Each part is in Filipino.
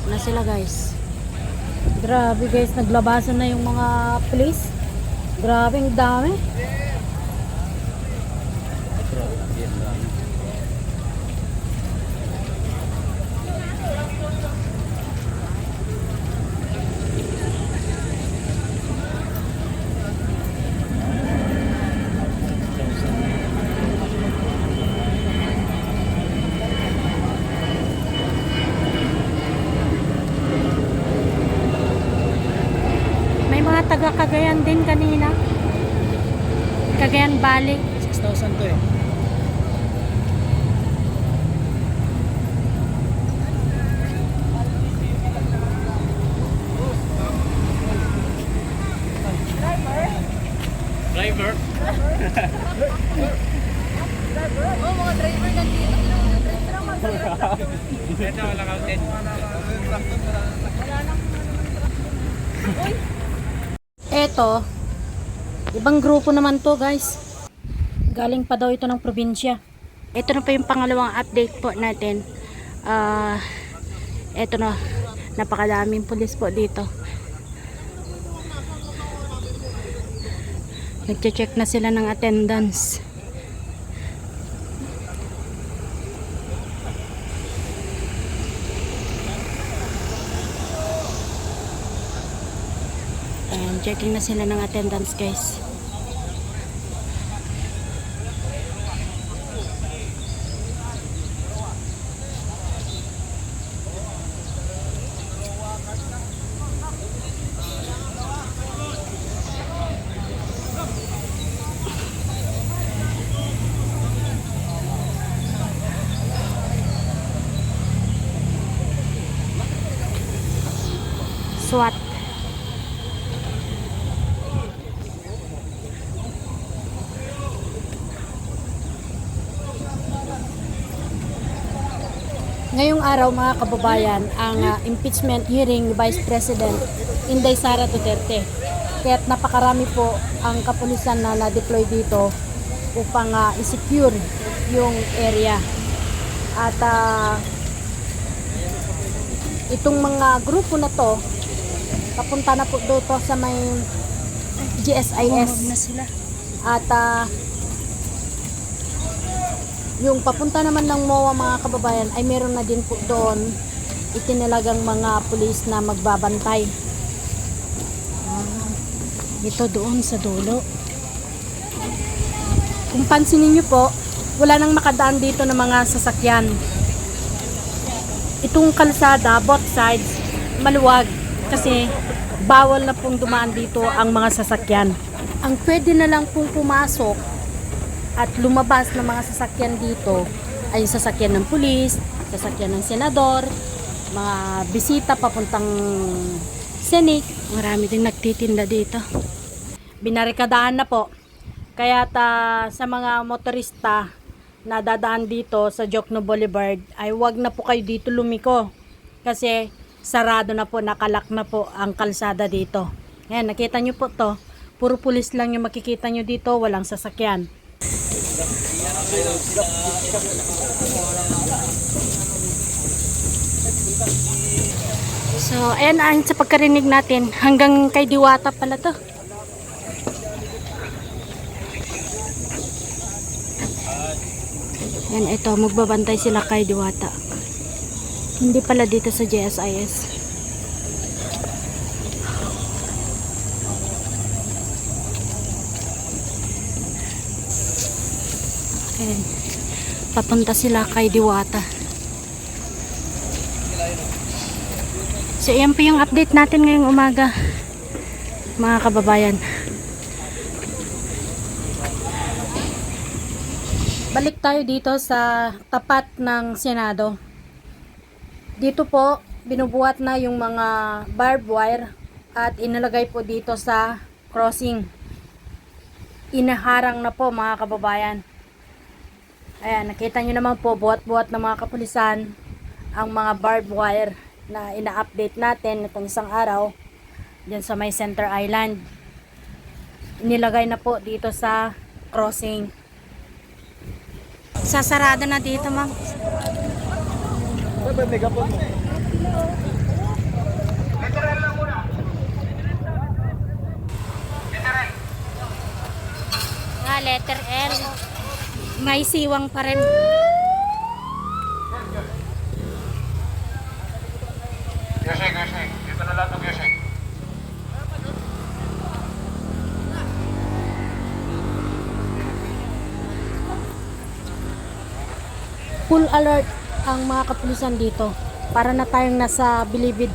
na sila guys. Grabe guys, naglabasan na yung mga police. Grabe, ang dami. May mga taga Cagayan din kanina. Cagayan Valley. 6,000 to eh. Driver? Oh, mga driver nandito. Ito, walang outlet. Eto, ibang grupo naman to guys. Galing pa daw ito ng probinsya. Ito na pa yung pangalawang update po natin. Eto na, napakadaming pulis po dito. Nagche-check na sila ng attendance. Ayan, checking na sila ng attendance guys. SWAT. Ngayong araw mga kababayan, ang impeachment hearing ni Vice President Inday Sara Duterte. Kaya't napakarami po ang kapulisan na na-deploy dito upang i-secure yung area. At itong mga grupo na to, papunta na po dito sa may GSIS. Na sila. At yung papunta naman ng MOA mga kababayan ay meron na din po doon itinalagang mga pulis na magbabantay. Ito doon sa dulo. Kung pansinin nyo po, wala nang makadaan dito ng mga sasakyan. Itong kalsada, both sides, maluwag kasi bawal na pong dumaan dito ang mga sasakyan. Ang pwede na lang pong pumasok at lumabas ng mga sasakyan dito ay yung sasakyan ng pulis, sasakyan ng senador, mga bisita papuntang Senate. Marami din nagtitinda dito. Binarikadahan na po. Kaya sa mga motorista na dadaan dito sa Jokno Boulevard ay wag na po kayo dito lumiko. Kasi sarado na po, nakalak na po ang kalsada dito. Ayan, nakita nyo po to. Puro pulis lang yung makikita nyo dito, walang sasakyan. So, ayan sa pagkarinig natin, hanggang kay Diwata pala to. Ayan, ito, magbabantay sila kay Diwata. Hindi pala dito sa GSIS. Ayan, papunta sila kay Diwata. So, ayan po yung update natin ngayong umaga, mga kababayan. Balik tayo dito sa tapat ng Senado. Dito po, binubuhat na yung mga barbed wire at inilagay po dito sa crossing. Inaharang na po mga kababayan. Ayan, nakita nyo naman po, buhat-buhat ng mga kapulisan ang mga barbed wire na ina-update natin itong isang araw dyan sa may Center Island. Inilagay na po dito sa crossing. Sasarado na dito, ma'am. letter L. May siwang pa rin. Yosek, Yosek. Dito na lang Yosek. Full alert ang mga kapulisan dito. Para na tayong nasa Bilibid.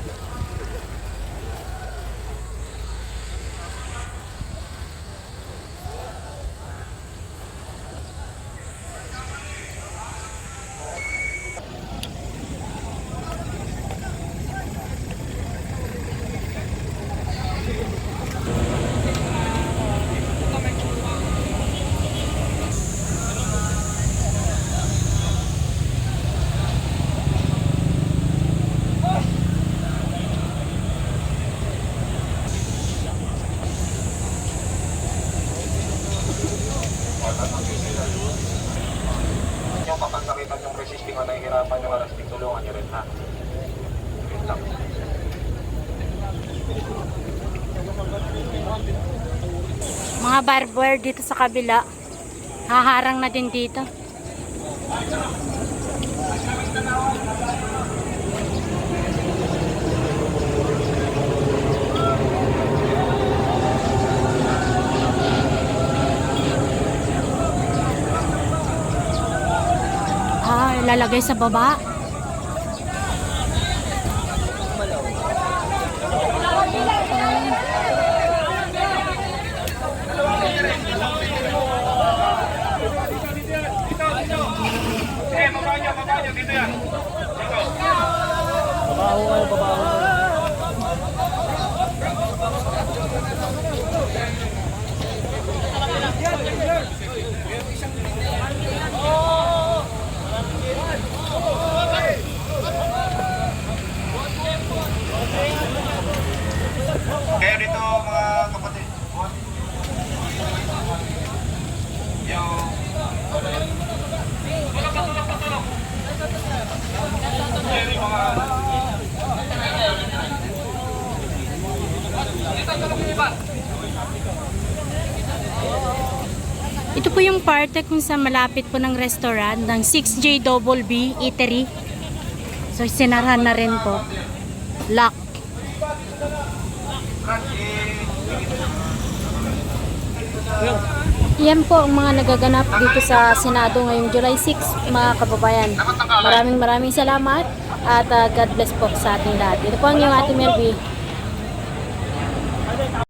Yung kapag nakita yung resisting o nahihirapan yung arresting, tulungan nyo rin ha. Wait lang. Mga barber dito sa kabila. Haharang na din dito. Ilalagay sa baba. Kaya dito mga kapatid. Yung... Ito po yung parte kung sa malapit po ng restaurant ng 6JBB Eatery. So sinarahan na rin po. Lock. Yan po ang mga nagaganap dito sa Senado ngayong July 6, mga kababayan. Maraming salamat at God bless po sa ating lahat. Ito po ang iyong Ate Melby.